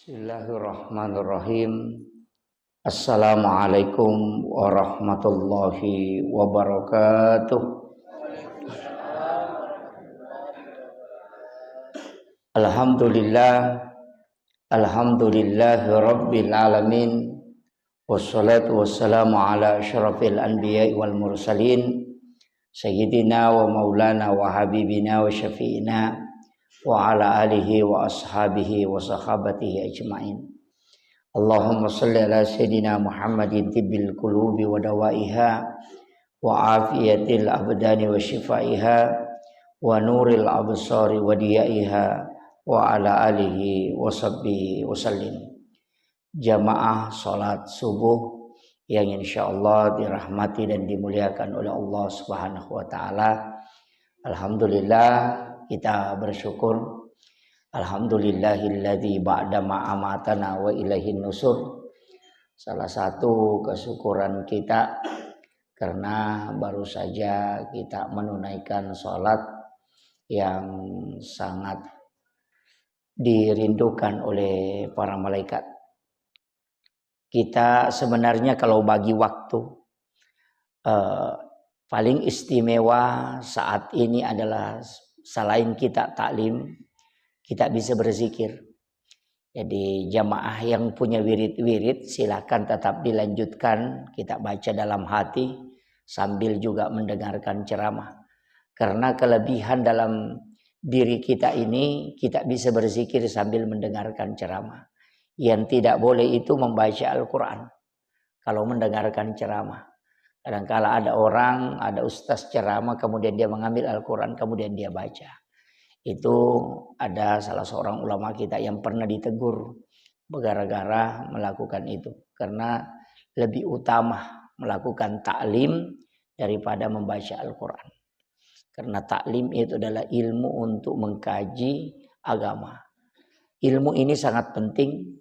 Bismillahirrahmanirrahim. Assalamualaikum warahmatullahi wabarakatuh. Alhamdulillah, alhamdulillahi rabbil alamin. Wassalatu wassalamu ala asyrafil anbiya'i wal mursalin, sayyidina wa maulana wa habibina wa syafi'ina wa ala alihi wa ashabihi wa sahabatihi ajma'in. Allahumma salli ala sayyidina Muhammadin tibbil qulubi wa dawaiha wa afiyatil abdani wa shifaiha wa nuril absari wa diyaiha wa ala alihi wa sahbihi wa sallim. Jamaah salat subuh yang insyaallah dirahmati dan dimuliakan oleh Allah Subhanahu wa taala. Alhamdulillah, kita bersyukur. Alhamdulillahilladzi ba'da ma amatana wa ilaihin nusur. Salah satu kesyukuran kita karena baru saja kita menunaikan sholat yang sangat dirindukan oleh para malaikat. Kita sebenarnya kalau bagi waktu paling istimewa saat ini adalah selain kita taklim, kita bisa berzikir. Jadi jamaah yang punya wirid-wirid silakan tetap dilanjutkan. Kita baca dalam hati sambil juga mendengarkan ceramah. Karena kelebihan dalam diri kita ini, kita bisa berzikir sambil mendengarkan ceramah. Yang tidak boleh itu membaca Al-Quran kalau mendengarkan ceramah. Kadang-kala ada orang, ada ustaz ceramah, kemudian dia mengambil Al-Quran, kemudian dia baca. Itu ada salah seorang ulama kita yang pernah ditegur gara-gara melakukan itu. Karena lebih utama melakukan taklim daripada membaca Al-Quran. Karena taklim itu adalah ilmu untuk mengkaji agama. Ilmu ini sangat penting.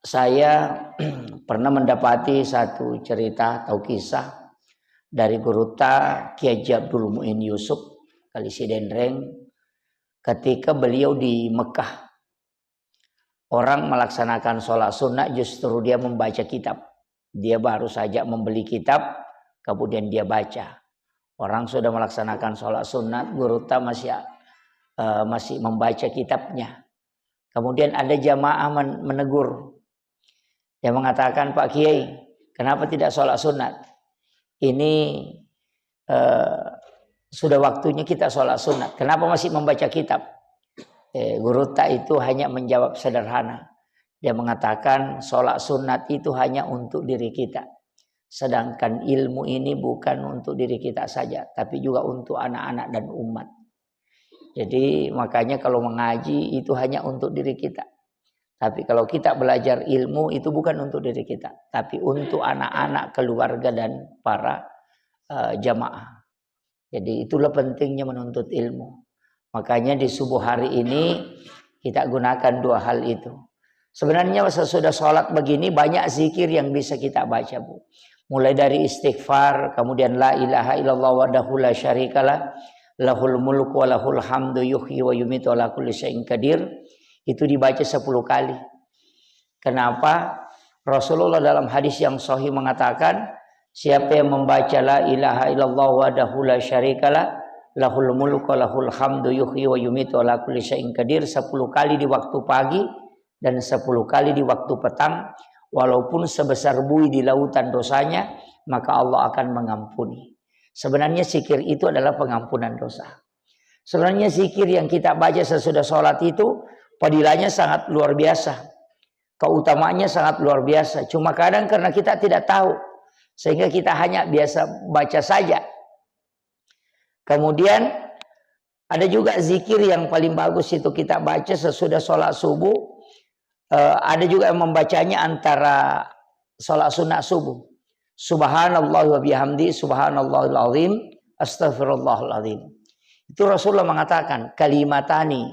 Saya pernah mendapati satu cerita atau kisah dari guru ta Kiai Abdul Muin Yusuf Kalisidendreng ketika beliau di Mekah. Orang melaksanakan sholat sunnah justru dia membaca kitab. Dia baru saja membeli kitab kemudian dia baca. Orang sudah melaksanakan sholat sunnah, guru ta masih membaca kitabnya. Kemudian ada jamaah menegur. Dia mengatakan, Pak Kiai, kenapa tidak sholat sunat? Ini sudah waktunya kita sholat sunat. Kenapa masih membaca kitab? Guru ta itu hanya menjawab sederhana. Dia mengatakan sholat sunat itu hanya untuk diri kita. Sedangkan ilmu ini bukan untuk diri kita saja, tapi juga untuk anak-anak dan umat. Jadi makanya kalau mengaji itu hanya untuk diri kita. Tapi kalau kita belajar ilmu itu bukan untuk diri kita, tapi untuk anak-anak, keluarga dan para jamaah. Jadi itulah pentingnya menuntut ilmu. Makanya di subuh hari ini kita gunakan dua hal itu. Sebenarnya sesudah sholat begini banyak zikir yang bisa kita baca, Bu. Mulai dari istighfar, kemudian la ilaha illallah wahdahu la syarikalah, lahul mulku wa lahul hamdu yuhyi wa yumitu ala kulli syai'in qadir. Itu dibaca 10 kali. Kenapa? Rasulullah dalam hadis yang sahih mengatakan, siapa yang membaca la ilaha illallah wahdahu la syarikalah, lahul mulku wa lahul hamdu yuhyi wa yumitu ala kulli syai'in qadir 10 kali di waktu pagi dan 10 kali di waktu petang, walaupun sebesar buih di lautan dosanya, maka Allah akan mengampuni. Sebenarnya zikir itu adalah pengampunan dosa. Sebenarnya zikir yang kita baca sesudah sholat itu fadilahnya sangat luar biasa. Keutamaannya sangat luar biasa. Cuma kadang karena kita tidak tahu, sehingga kita hanya biasa baca saja. Kemudian ada juga zikir yang paling bagus itu kita baca sesudah sholat subuh. Ada juga yang membacanya antara sholat sunnah subuh. Subhanallah wa bihamdi subhanallahil azim astaghfirullahal azim. Itu Rasulullah mengatakan kalimatani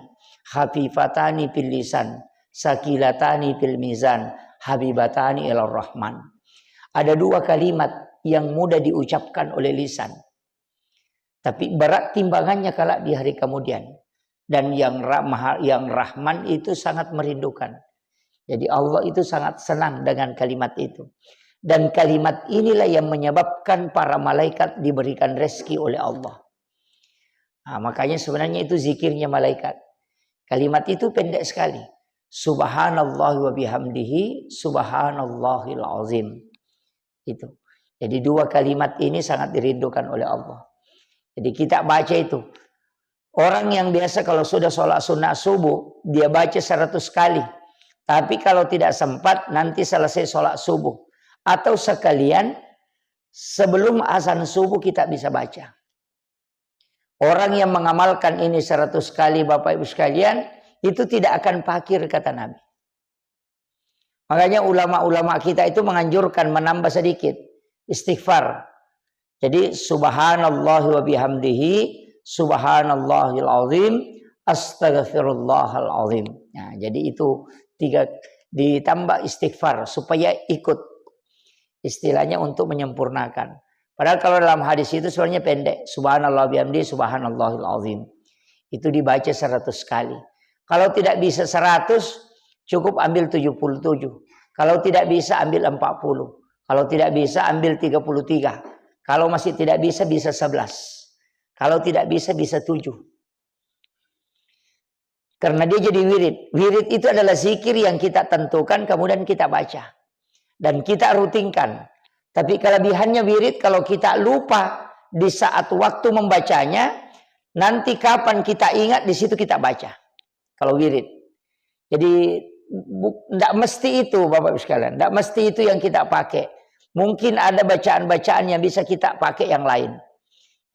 khafifatani fil lisan sakilatani fil mizan habibatani ilar rahman. Ada dua kalimat yang mudah diucapkan oleh lisan, tapi berat timbangannya kelak di hari kemudian. Dan yang Rahman itu sangat merindukan. Jadi Allah itu sangat senang dengan kalimat itu. Dan kalimat inilah yang menyebabkan para malaikat diberikan rezeki oleh Allah. Nah, makanya sebenarnya itu zikirnya malaikat. Kalimat itu pendek sekali. Subhanallah wa bihamdihi subhanallahil azim. Itu. Jadi dua kalimat ini sangat dirindukan oleh Allah. Jadi kita baca itu. Orang yang biasa kalau sudah sholat sunnah subuh, dia baca 100 kali. Tapi kalau tidak sempat, nanti selesai sholat subuh. Atau sekalian, sebelum azan subuh kita bisa baca. Orang yang mengamalkan ini 100 kali Bapak Ibu sekalian, itu tidak akan fakir kata Nabi. Makanya ulama-ulama kita itu menganjurkan menambah sedikit istighfar. Jadi subhanallah wa bihamdihi subhanallahil azim astaghfirullahal azim. Nah, jadi itu 3 ditambah istighfar supaya ikut istilahnya untuk menyempurnakan. Padahal kalau dalam hadis itu sebenarnya pendek. Subhanallah bihamdihi subhanallahil azim. Itu dibaca 100 kali. Kalau tidak bisa 100 cukup ambil 77. Kalau tidak bisa ambil 40. Kalau tidak bisa ambil 33. Kalau masih tidak bisa 11. Kalau tidak bisa 7. Karena dia jadi wirid. Wirid itu adalah zikir yang kita tentukan kemudian kita baca. Dan kita rutinkan. Tapi kelebihannya wirid kalau kita lupa di saat waktu membacanya, nanti kapan kita ingat di situ kita baca. Kalau wirid. Jadi tidak mesti itu Bapak Ibu sekalian. Tidak mesti itu yang kita pakai. Mungkin ada bacaan-bacaan yang bisa kita pakai yang lain.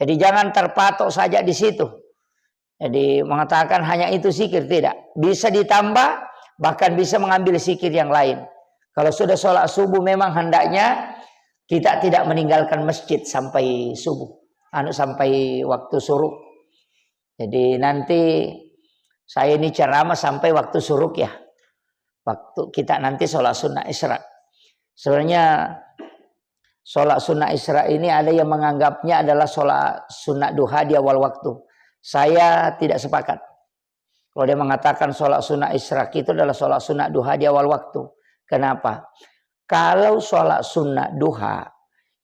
Jadi jangan terpatok saja di situ. Jadi mengatakan hanya itu zikir, tidak. Bisa ditambah, bahkan bisa mengambil zikir yang lain. Kalau sudah sholat subuh memang hendaknya kita tidak meninggalkan masjid sampai subuh. Sampai waktu suruk. Jadi nanti saya ini ceramah sampai waktu suruk ya. Waktu kita nanti sholat sunnah Isra. Sebenarnya sholat sunnah Isra ini ada yang menganggapnya adalah sholat sunnah duha di awal waktu. Saya tidak sepakat. Kalau dia mengatakan sholat sunnah Isra itu adalah sholat sunnah duha di awal waktu. Kenapa? Kalau sholat sunnah duha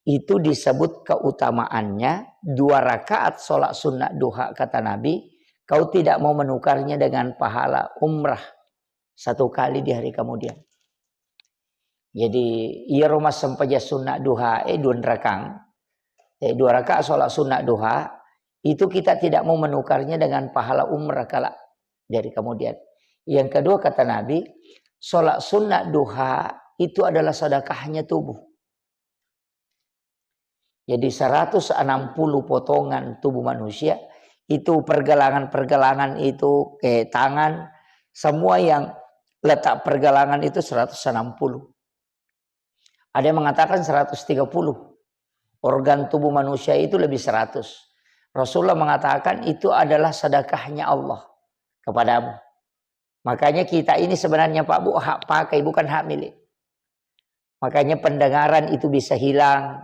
itu disebut keutamaannya 2 rakaat sholat sunnah duha kata Nabi. Kau tidak mau menukarnya dengan pahala umrah 1 kali di hari kemudian. Jadi ia rumah sempaja sunnah duha 2 rakang. 2 rakaat sholat sunnah duha itu kita tidak mau menukarnya dengan pahala umrah kala dari kemudian. Yang kedua kata Nabi, sholat sunnah duha itu adalah sedekahnya tubuh. Jadi 160 potongan tubuh manusia itu pergelangan-pergelangan itu tangan semua yang letak pergelangan itu 160. Ada yang mengatakan 130. Organ tubuh manusia itu lebih 100. Rasulullah mengatakan itu adalah sedekahnya Allah kepadamu. Makanya kita ini sebenarnya Pak Bu hak pakai bukan hak milik. Makanya pendengaran itu bisa hilang.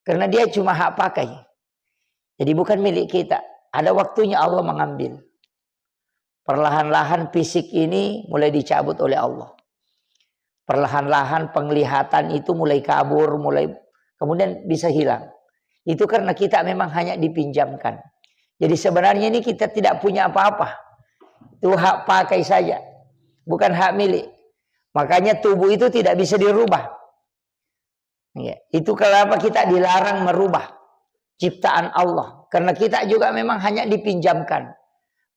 Karena dia cuma hak pakai. Jadi bukan milik kita. Ada waktunya Allah mengambil. Perlahan-lahan fisik ini mulai dicabut oleh Allah. Perlahan-lahan penglihatan itu mulai kabur, kemudian bisa hilang. Itu karena kita memang hanya dipinjamkan. Jadi sebenarnya ini kita tidak punya apa-apa. Itu hak pakai saja. Bukan hak milik. Makanya tubuh itu tidak bisa dirubah. Ya, itu kenapa kita dilarang merubah ciptaan Allah. Karena kita juga memang hanya dipinjamkan.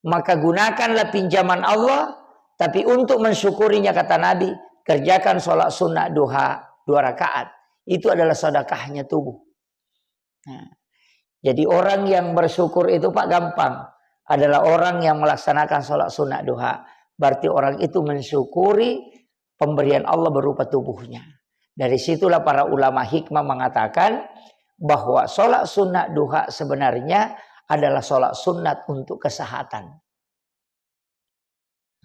Maka gunakanlah pinjaman Allah. Tapi untuk mensyukurinya kata Nabi, kerjakan sholat sunnah duha 2 rakaat. Itu adalah sedekahnya tubuh. Nah, jadi orang yang bersyukur itu Pak gampang. Adalah orang yang melaksanakan sholat sunnah duha. Berarti orang itu mensyukuri pemberian Allah berupa tubuhnya. Dari situlah para ulama hikmah mengatakan bahwa sholat sunnah duha sebenarnya adalah sholat sunat untuk kesehatan.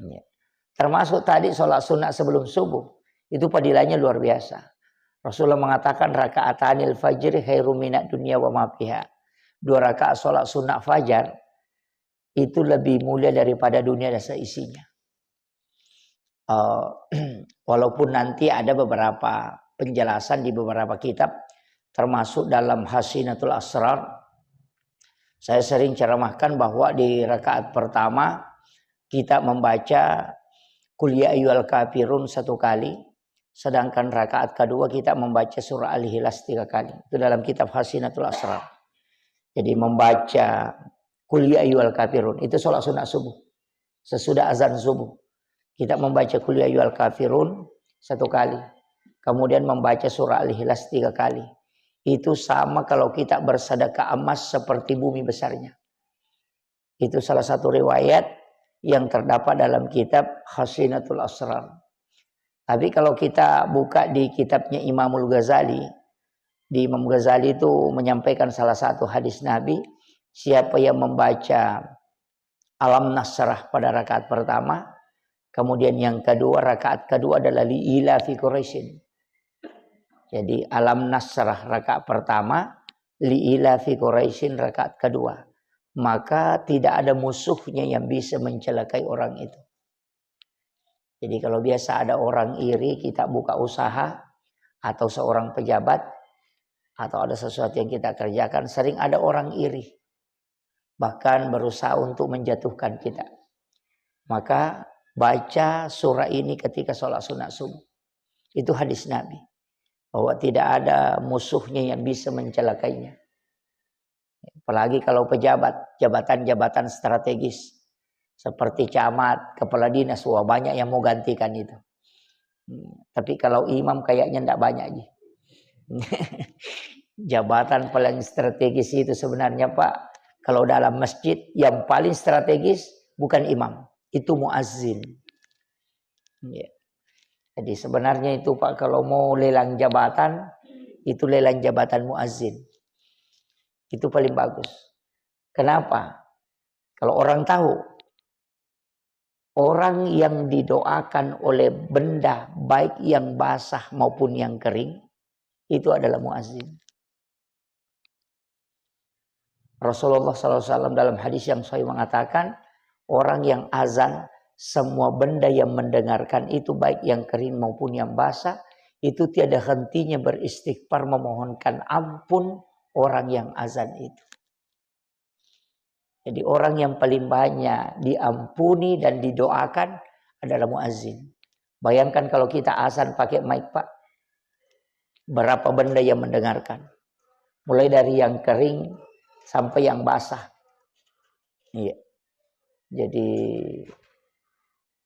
Ya. Termasuk tadi sholat sunat sebelum subuh. Itu fadilahnya luar biasa. Rasulullah mengatakan raka'atanil fajri khairum minad dunya wa ma fiha. 2 rakaat sholat sunat fajar itu lebih mulia daripada dunia dan seisinya. Walaupun nanti ada beberapa penjelasan di beberapa kitab, termasuk dalam Hasinatul Asrar. Saya sering ceramahkan bahwa di rakaat pertama kita membaca Qul ya ayyuhal kafirun 1 kali, sedangkan rakaat kedua kita membaca surah Al-Ikhlas 3 kali. Itu dalam kitab Hasinatul Asrar. Jadi membaca Qul ya ayyuhal kafirun itu sholat sunat subuh. Sesudah azan subuh kita membaca Qul ya ayyuhal kafirun 1 kali. Kemudian membaca surah Al-Ikhlas 3 kali. Itu sama kalau kita bersedekah emas seperti bumi besarnya. Itu salah satu riwayat yang terdapat dalam kitab Hasinatul Asrar. Tapi kalau kita buka di kitabnya Imamul Ghazali, di Imam Ghazali itu menyampaikan salah satu hadis Nabi, siapa yang membaca Alam Nasrah pada rakaat pertama, kemudian yang kedua, rakaat kedua adalah Li'ila fi Quraisyin. Jadi Alam Nasrah rakaat pertama, Li'ila fi Quraisyin rakaat kedua. Maka tidak ada musuhnya yang bisa mencelakai orang itu. Jadi kalau biasa ada orang iri, kita buka usaha, atau seorang pejabat, atau ada sesuatu yang kita kerjakan, sering ada orang iri. Bahkan berusaha untuk menjatuhkan kita. Maka baca surah ini ketika sholat sunat subuh. Itu hadis Nabi. Bahwa tidak ada musuhnya yang bisa mencelakainya. Apalagi kalau pejabat, jabatan-jabatan strategis. Seperti camat, kepala dinas, wah banyak yang mau gantikan itu. Tapi kalau imam kayaknya tidak banyak. Jabatan paling strategis itu sebenarnya Pak, kalau dalam masjid yang paling strategis bukan imam, itu muazzin. Jadi sebenarnya itu Pak, kalau mau lelang jabatan, itu lelang jabatan muazzin. Itu paling bagus. Kenapa? Kalau orang tahu, orang yang didoakan oleh benda baik yang basah maupun yang kering, itu adalah muazzin. Rasulullah SAW dalam hadis yang sahih mengatakan, orang yang azan, semua benda yang mendengarkan itu baik yang kering maupun yang basah, itu tiada hentinya beristighfar memohonkan ampun orang yang azan itu. Jadi orang yang paling banyak diampuni dan didoakan adalah muazzin. Bayangkan kalau kita azan pakai mic Pak, berapa benda yang mendengarkan. Mulai dari yang kering sampai yang basah. Iya. Jadi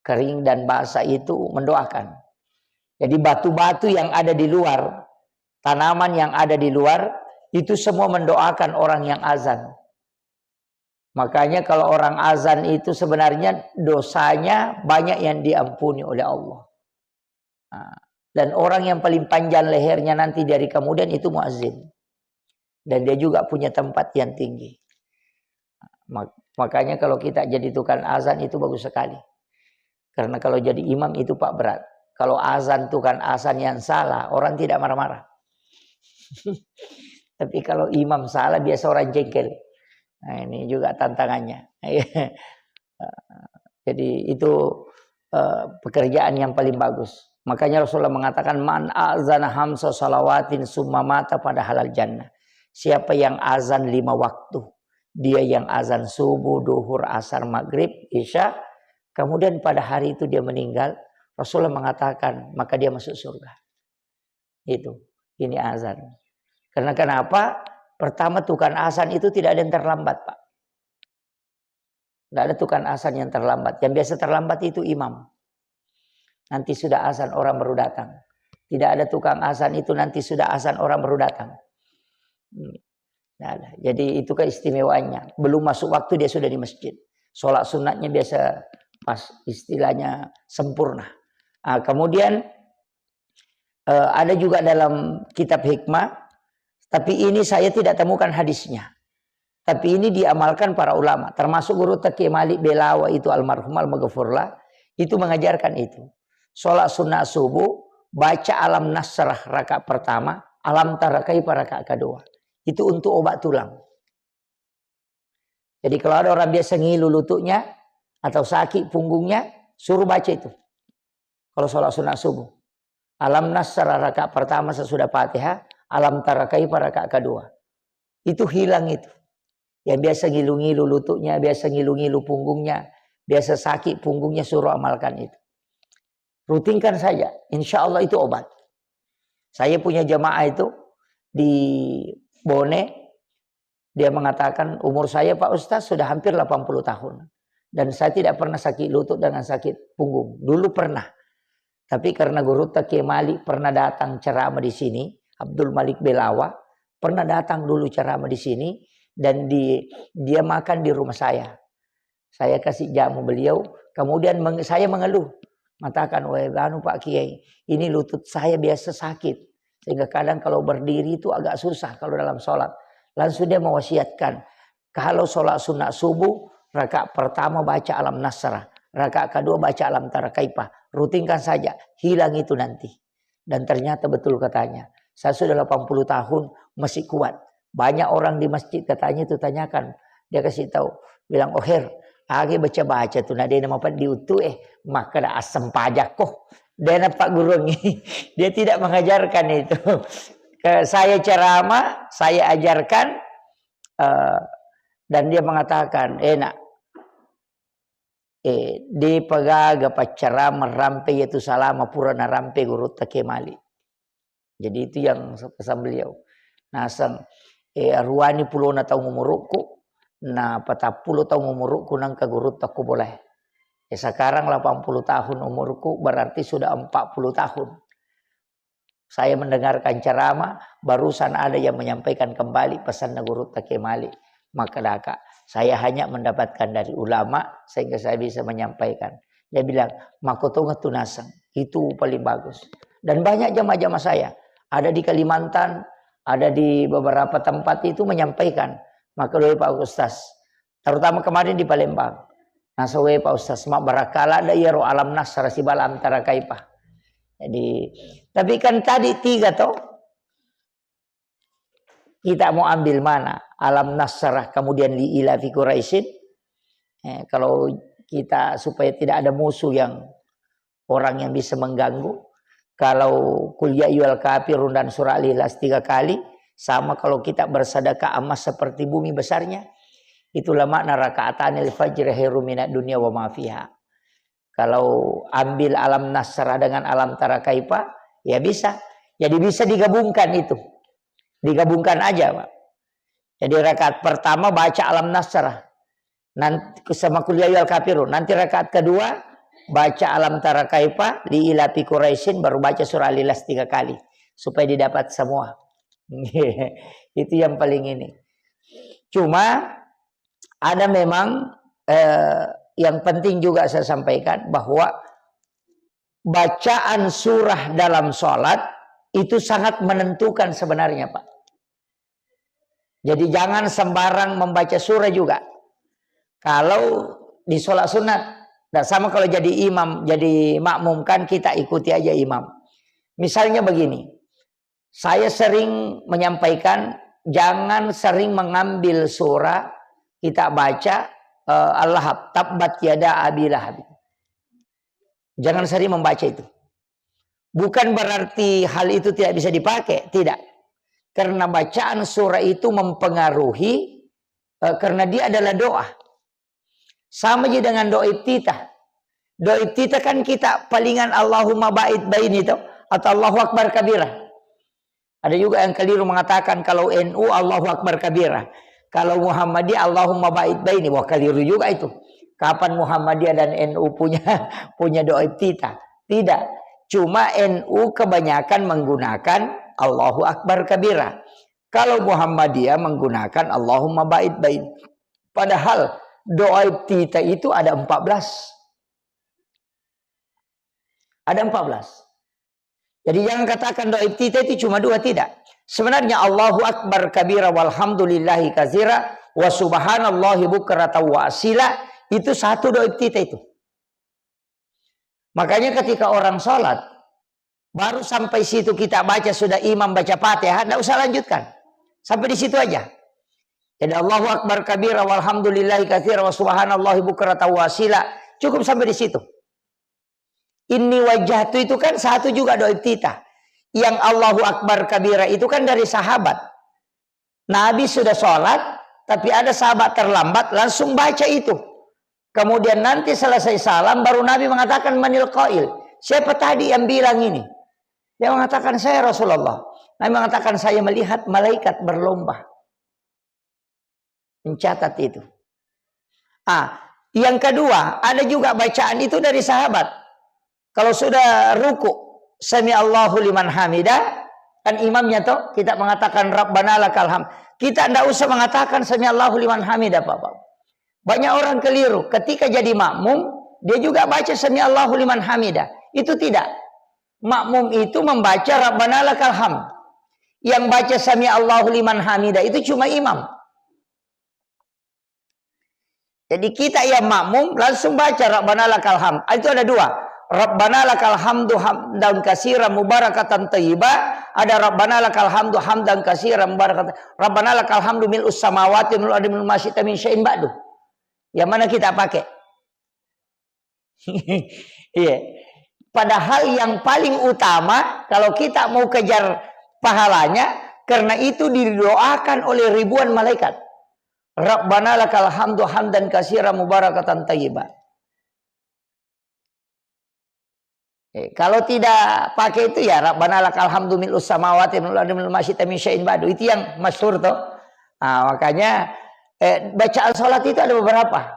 kering dan basah itu mendoakan. Jadi batu-batu yang ada di luar, tanaman yang ada di luar, itu semua mendoakan orang yang azan. Makanya kalau orang azan itu sebenarnya dosanya banyak yang diampuni oleh Allah. Dan orang yang paling panjang lehernya nanti dari kemudian itu muazzin. Dan dia juga punya tempat yang tinggi. Makanya kalau kita jadi tukang azan itu bagus sekali. Karena kalau jadi imam itu Pak berat. Kalau azan tukang azan yang salah, orang tidak marah-marah. Tapi kalau imam salah, biasa orang jengkel. Nah ini juga tantangannya. Jadi itu pekerjaan yang paling bagus. Makanya Rasulullah mengatakan, man azana hamsa salawatin summa mata pada halal jannah. Siapa yang azan 5 waktu. Dia yang azan subuh, duhur, asar, maghrib, isya. Kemudian pada hari itu dia meninggal. Rasulullah mengatakan, maka dia masuk surga. Itu. Ini azan. Karena kenapa? Pertama tukang azan itu tidak ada yang terlambat Pak. Tidak ada tukang azan yang terlambat. Yang biasa terlambat itu imam. Nanti sudah azan orang baru datang. Tidak ada tukang azan itu nanti sudah azan orang baru datang. Nah, jadi itu keistimewaannya. Belum masuk waktu dia sudah di masjid. Sholat sunatnya biasa pas istilahnya sempurna. Nah, kemudian ada juga dalam kitab hikmah. Tapi ini saya tidak temukan hadisnya. Tapi ini diamalkan para ulama. Termasuk guru Taqi Malik Belawa itu almarhum al-maghfurlah. Itu mengajarkan itu. Sholat sunnah subuh. Baca alam nasrah rakaat pertama. Alam tarakai pada rakaat kedua. Itu untuk obat tulang. Jadi kalau ada orang biasa ngilu lututnya atau sakit punggungnya, suruh baca itu. Kalau sholat sunat subuh. Alam Nasr rakaat pertama sesudah Fatihah, Alam Tara Kaifa rakaat kedua. Itu hilang itu. Yang biasa ngilu-ngilu lututnya, biasa ngilu-ngilu punggungnya, biasa sakit punggungnya, suruh amalkan itu. Rutinkan saja, insya Allah itu obat. Saya punya jamaah itu di Bone, dia mengatakan umur saya Pak Ustaz sudah hampir 80 tahun. Dan saya tidak pernah sakit lutut dengan sakit punggung. Dulu pernah. Tapi karena Guru Kiai Malik pernah datang ceramah di sini, Abdul Malik Belawa pernah datang dulu ceramah di sini dan dia makan di rumah saya. Saya kasih jamu beliau, kemudian saya mengeluh, mengatakan, "Wah, Pak Kiai, ini lutut saya biasa sakit, sehingga kadang kalau berdiri itu agak susah kalau dalam sholat." Langsung dia mewasiatkan, kalau sholat sunat subuh, rakaat pertama baca Alam Nasr, rakaat kedua baca Alam Tara Kaifa. Rutinkan saja, hilang itu nanti. Dan ternyata betul katanya. Saya sudah 80 tahun masih kuat. Banyak orang di masjid katanya itu tanyakan. Dia kasih tahu, bilang, "Oh Her, age baca-baca tuh nah dia nama Pak diutu maka ada asam pajak kok." Dia Pak Guru ini. Dia tidak mengajarkan itu. Saya ceramah, saya ajarkan dan dia mengatakan, "Enak. Di pagaga pacara merampe yaitu salama purana rampe Guru Kiai Malik." Jadi itu yang pesan beliau. Nasang ruani pulona tau ngumuruku, na 40 tau ngumuruku nang ka Guru Taku boleh. Sekarang 80 tahun umurku berarti sudah 40 tahun. Saya mendengarkan ceramah, barusan ada yang menyampaikan kembali pesan Guru Kiai Malik. Maka saya hanya mendapatkan dari ulama sehingga saya bisa menyampaikan. Dia bilang, "Makotonga tunasang." Itu paling bagus. Dan banyak jamaah-jamaah saya ada di Kalimantan, ada di beberapa tempat itu menyampaikan. Maka doa Pak Ustaz, terutama kemarin di Palembang. Nasawe Pak Ustaz, mak barakala ada ya ro Alam Nasr sibal antara kaipah. Jadi, tapi kan tadi 3 toh. Kita mau ambil mana? Alam Nasrah kemudian liila fi Quraisyin. Kalau kita supaya tidak ada musuh yang orang yang bisa mengganggu. Kalau Qul ya ayyuhal kafirun dan surah Al-Ikhlas 3 kali. Sama kalau kita bersedekah emas seperti bumi besarnya. Itulah makna raka'atanil fajr khairum minad dunya wa ma fiha. Kalau ambil Alam Nasrah dengan Alam Tara Kaifa, ya bisa. Jadi bisa digabungkan itu. Digabungkan aja, Pak. Jadi rakaat pertama baca Alam Nasrah. Nanti sama Qul ya ayyuhal kafirun. Nanti rakaat kedua baca Alam Tara Kaifa li ila fi Quraisyin, baru baca surah Al-Ikhlas 3 kali supaya didapat semua. Itu yang paling ini. Cuma ada memang yang penting juga saya sampaikan bahwa bacaan surah dalam sholat itu sangat menentukan sebenarnya, Pak. Jadi jangan sembarang membaca surah juga. Kalau di sholat sunat, dan sama kalau jadi imam, jadi makmum kan kita ikuti aja imam. Misalnya begini, saya sering menyampaikan jangan sering mengambil surah kita baca Al-Lahab, tabbat yada Abi Lahab. Jangan sering membaca itu. Bukan berarti hal itu tidak bisa dipakai, tidak. Karena bacaan surah itu mempengaruhi karena dia adalah doa. Sama aja dengan doa iftitah. Doa iftitah kan kita palingan Allahumma ba'id baini itu atau Allahu Akbar kabirah. Ada juga yang keliru mengatakan kalau NU Allahu Akbar kabirah. Kalau Muhammadiyah Allahumma ba'id baini, wah keliru juga itu. Kapan Muhammadiyah dan NU punya doa iftitah? Tidak. Cuma NU kebanyakan menggunakan Allahu Akbar kabira. Kalau Muhammadiyah menggunakan Allahumma ba'id baini. Padahal doa iftitah itu ada 14. Ada 14. Jadi jangan katakan doa iftitah itu cuma 2, tidak. Sebenarnya Allahu Akbar kabira walhamdulillahi katsira wa subhanallahi bukratan wa asila itu satu doa iftitah itu. Makanya ketika orang sholat baru sampai situ kita baca sudah imam baca Fatihah, tidak usah lanjutkan. Sampai di situ aja. Jadi Allahu Akbar kabira walhamdulillahi katsira wa subhanallahi bukratan wasila. Cukup sampai di situ. Inni wajjahtu itu kan satu juga doa iftitah. Yang Allahu Akbar kabira itu kan dari sahabat. Nabi sudah sholat, tapi ada sahabat terlambat, langsung baca itu. Kemudian nanti selesai salam, baru Nabi mengatakan manil qail. Siapa tadi yang bilang ini? Dia mengatakan saya Rasulullah. Nabi mengatakan saya melihat malaikat berlomba mencatat itu. Yang kedua, ada juga bacaan itu dari sahabat. Kalau sudah ruku, sami Allahu liman hamidah, kan imamnya toh kita mengatakan Rabbana lakal hamd. Kita tidak usah mengatakan sami Allahu liman hamidah, Bapak. Banyak orang keliru. Ketika jadi makmum, dia juga baca sami Allahu liman hamidah. Itu tidak. Makmum itu membaca Rabbana lakal hamd. Yang baca sami Allahu liman hamidah itu cuma imam. Jadi kita yang makmum langsung baca Rabbana lakal hamd. Itu ada dua. Rabbana lakal hamdu hamdan katsiran mubarakatan thayyibah. Ada Rabbana lakal hamdu hamdan katsiran mubarakatan. Rabbana lakal hamdu mil'us samawati wal ardi ma syi'ta min syai'in ba'du. Yang mana kita pakai? Iya. Padahal yang paling utama kalau kita mau kejar pahalanya, karena itu didoakan oleh ribuan malaikat. Rabbana lakal hamdu hamdan katsiran mubarakatan thayyibah. Kalau tidak pakai itu ya Rabbana lakal hamdu mil'us samawati wal ardi ma syi'ta min syai'in ba'du. Itu yang masyhur toh. Makanya bacaan salat itu ada beberapa.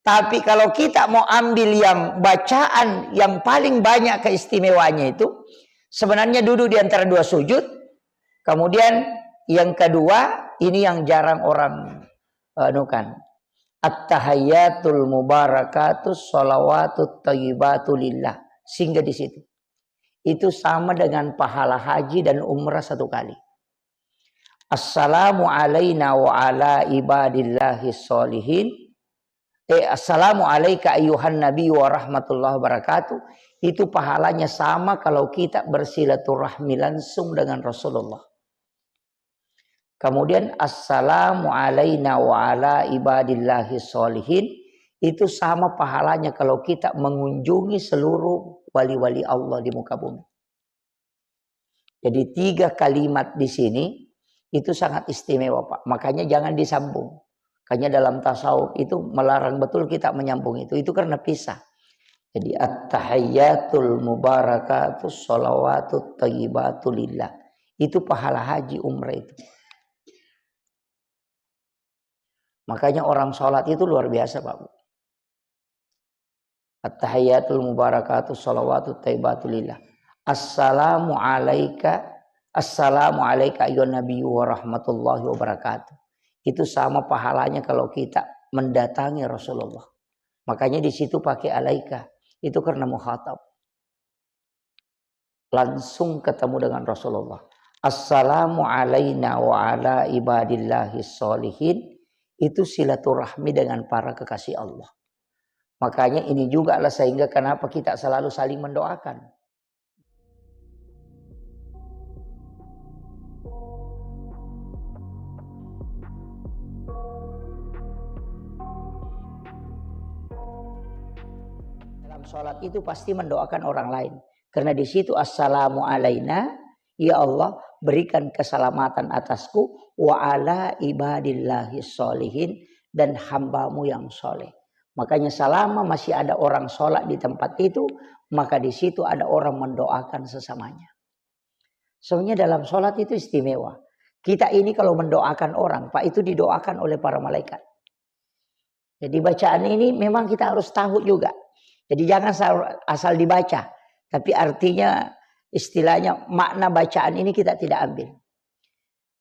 Tapi kalau kita mau ambil yang bacaan yang paling banyak keistimewaannya itu sebenarnya duduk di antara dua sujud. Kemudian yang kedua ini yang jarang orang anukan. At-tahiyyatul mubarakatus sholawatut thayyibatu lillah. Sehingga di situ. Itu sama dengan pahala haji dan umrah satu kali. Assalamu alaina wa ala ibadillahi sholihin. Assalamu alaika ayyuhan nabi wa rahmatullahi wabarakatuh. Itu pahalanya sama kalau kita bersilaturahmi langsung dengan Rasulullah. Kemudian assalamu alaina wa ala ibadillahi sholihin. Itu sama pahalanya kalau kita mengunjungi seluruh wali-wali Allah di muka bumi. Jadi 3 kalimat di sini itu sangat istimewa, Pak. Makanya jangan disambung. Makanya dalam tasawuf itu melarang betul kita menyambung itu. Itu karena pisah. Jadi at-tahiyyatul mubarakatus sholawatut thayyibatu lillah. Itu pahala haji umrah itu. Makanya orang sholat itu luar biasa, Pak. At-tahiyyatul mubarakatuh sholawatut thayyibatu lillah. Assalamu alaika ayyuhan nabiyyu wa rahmatullahi wabarakatuh. Itu sama pahalanya kalau kita mendatangi Rasulullah. Makanya di situ pakai alaika. Itu karena mukhatab. Langsung ketemu dengan Rasulullah. Assalamu alaina wa ala ibadillahi sholihin. Itu silaturahmi dengan para kekasih Allah. Makanya ini juga lah sehingga kenapa kita selalu saling mendoakan. Dalam sholat itu pasti mendoakan orang lain. Karena di situ assalamu alaina, ya Allah berikan keselamatan atasku wa ala ibadillahi sholihin dan hambamu yang soleh. Makanya selama masih ada orang sholat di tempat itu, maka di situ ada orang mendoakan sesamanya. Sebenarnya dalam sholat itu istimewa. Kita ini kalau mendoakan orang, Pak, itu didoakan oleh para malaikat. Jadi bacaan ini memang kita harus tahu juga. Jadi jangan asal dibaca. Tapi artinya istilahnya makna bacaan ini kita tidak ambil.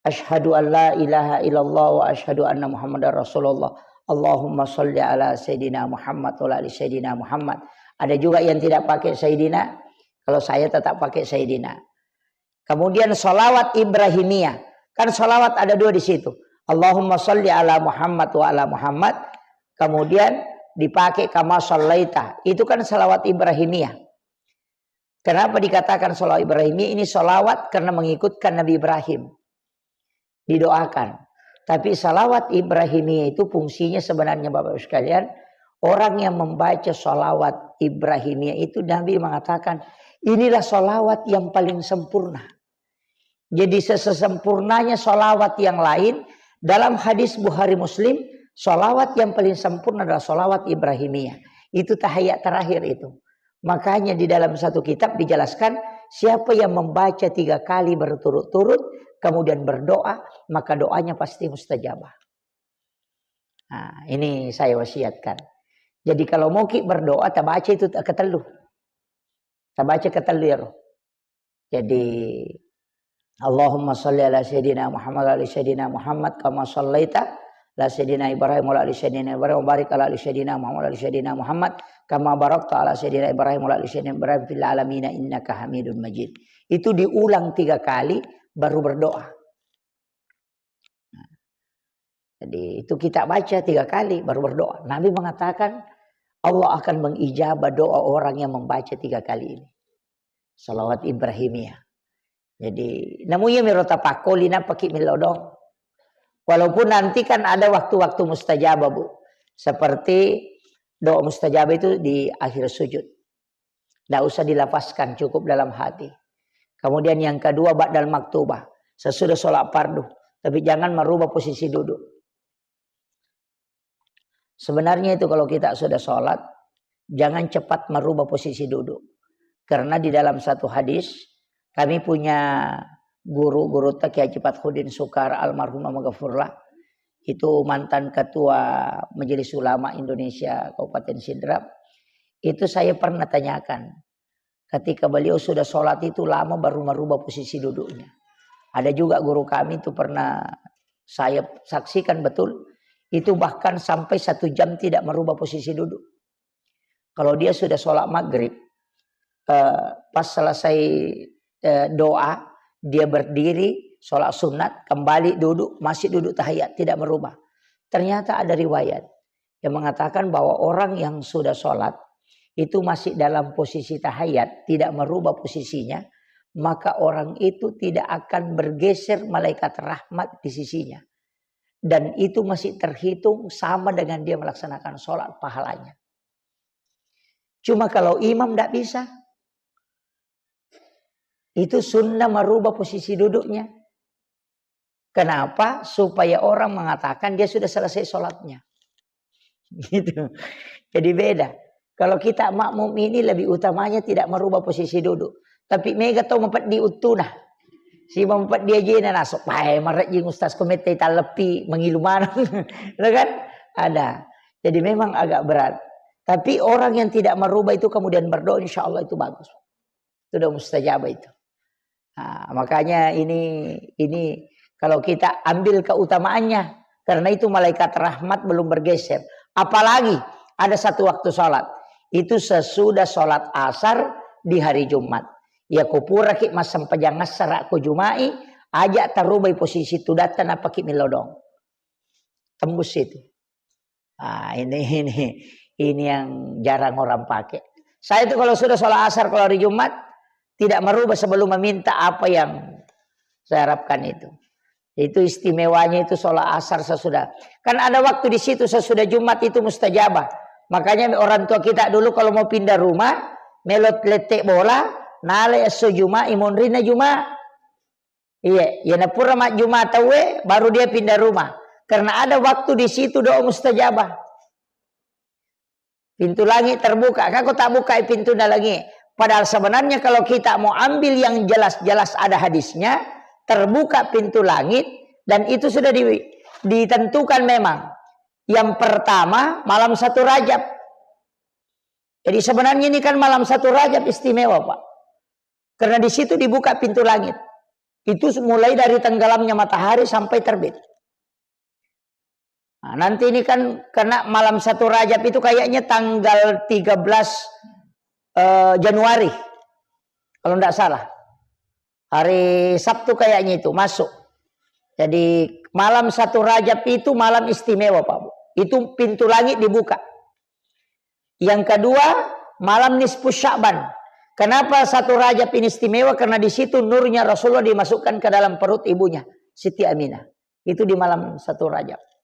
Asyhadu an la ilaha illallah wa asyhadu anna Muhammadar Rasulullah. Allahumma sholli ala Sayyidina Muhammad wa ala Sayyidina Muhammad. Ada juga yang tidak pakai Sayyidina. Kalau saya tetap pakai Sayyidina. Kemudian sholawat Ibrahimiyah. Kan sholawat ada 2 di situ. Allahumma sholli ala Muhammad wa ala Muhammad. Kemudian dipakai kama shollaita. Itu kan sholawat Ibrahimiyah. Kenapa dikatakan sholawat Ibrahimiyah? Ini sholawat karena mengikutkan Nabi Ibrahim. Didoakan. Tapi salawat Ibrahimiyah itu fungsinya sebenarnya Bapak Ibu sekalian, orang yang membaca salawat Ibrahimiyah itu Nabi mengatakan inilah salawat yang paling sempurna. Jadi sesempurnanya salawat yang lain, dalam hadis Bukhari Muslim, salawat yang paling sempurna adalah salawat Ibrahimiyah. Itu tahiyat terakhir itu. Makanya di dalam satu kitab dijelaskan, siapa yang membaca 3 kali berturut-turut, kemudian berdoa, maka doanya pasti mustajabah. Nah, ini saya wasiatkan. Jadi kalau mau berdoa, tak baca itu ketelu. Tak baca ketelu. Jadi Allahumma salli ala sayyidina Muhammad ala sayyidina Muhammad kama sallaita ala sayyidina Ibrahim ala sayyidina Ibrahim wa barik ala sayyidina Muhammad ala sayyidina Muhammad kama barakta ala sayyidina Ibrahim ala sayyidina Ibrahim fil alamin innaka Hamidun Majid. Itu diulang 3 kali baru berdoa. Jadi itu kita baca 3 kali baru berdoa. Nabi mengatakan Allah akan mengijabah doa orang yang membaca 3 kali ini. Salawat Ibrahimiyah. Jadi namunya mirota pakolina pakai milodong. Walaupun nanti kan ada waktu-waktu mustajabah Bu. Seperti doa mustajabah itu di akhir sujud. Tidak usah dilafazkan, cukup dalam hati. Kemudian yang kedua ba'dal maktubah. Sesudah sholat fardu. Tapi jangan merubah posisi duduk. Sebenarnya itu kalau kita sudah sholat, jangan cepat merubah posisi duduk. Karena di dalam satu hadis, kami punya guru Kiai Haji Fathudin Sukar almarhumah maghfurlah. Itu mantan ketua Majelis Ulama Indonesia Kabupaten Sidrap. Itu saya pernah tanyakan. Ketika beliau sudah sholat itu lama baru merubah posisi duduknya. Ada juga guru kami itu pernah saya saksikan betul. Itu bahkan sampai 1 jam tidak merubah posisi duduk. Kalau dia sudah sholat maghrib. Pas selesai doa, dia berdiri, sholat sunat, kembali duduk, masih duduk tahiyat, tidak merubah. Ternyata ada riwayat yang mengatakan bahwa orang yang sudah sholat, itu masih dalam posisi tahiyat, tidak merubah posisinya, maka orang itu tidak akan bergeser malaikat rahmat di sisinya. Dan itu masih terhitung sama dengan dia melaksanakan sholat pahalanya. Cuma kalau imam tidak bisa. Itu sunnah merubah posisi duduknya. Kenapa? Supaya orang mengatakan dia sudah selesai sholatnya. Gitu. Jadi beda. Kalau kita makmum ini lebih utamanya tidak merubah posisi duduk. Tapi mega tau mempat di utuna. Si mempat dia jena nasuk. Pai marat jing ustaz komite lepi mengilu mana. Kan? Ada. Jadi memang agak berat. Tapi orang yang tidak merubah itu kemudian berdoa, insya Allah itu bagus. Itu udah mustajabah itu. Nah, makanya ini kalau kita ambil keutamaannya, karena itu malaikat rahmat belum bergeser. Apalagi ada satu waktu sholat, itu sesudah sholat asar di hari Jumat. Ya kupura ki masam pajangas sarak ku jumai, ajak tarubai posisi itu datang apa ki milodong. Tembus itu. Nah, ini yang jarang orang pakai. Saya itu kalau sudah sholat asar kalau hari Jumat, tidak merubah sebelum meminta apa yang saya harapkan itu. Itu istimewanya itu sholat asar sesudah. Kan ada waktu di situ sesudah Jumat itu mustajabah. Makanya orang tua kita dulu kalau mau pindah rumah, melot letek bola, nale aso Jumat, imonrina Jumat. Iya, ya napura mak Jumat tawe, baru dia pindah rumah. Karena ada waktu di situ doa mustajabah. Pintu langit terbuka, kau tak buka pintu lagi. Padahal sebenarnya kalau kita mau ambil yang jelas-jelas ada hadisnya, terbuka pintu langit dan itu sudah ditentukan memang. Yang pertama malam 1 Rajab. Jadi sebenarnya ini kan malam 1 Rajab istimewa Pak. Karena di situ dibuka pintu langit. Itu mulai dari tenggelamnya matahari sampai terbit. Nah, nanti ini kan karena malam 1 Rajab itu kayaknya tanggal 13 Januari kalau tidak salah, hari Sabtu kayaknya itu masuk. Jadi malam 1 Rajab itu malam istimewa Pak Bu. Itu pintu langit dibuka. Yang kedua malam nisfu Sya'ban. Kenapa 1 Rajab ini istimewa? Karena di situ nurnya Rasulullah dimasukkan ke dalam perut ibunya Siti Aminah. Itu di malam 1 Rajab.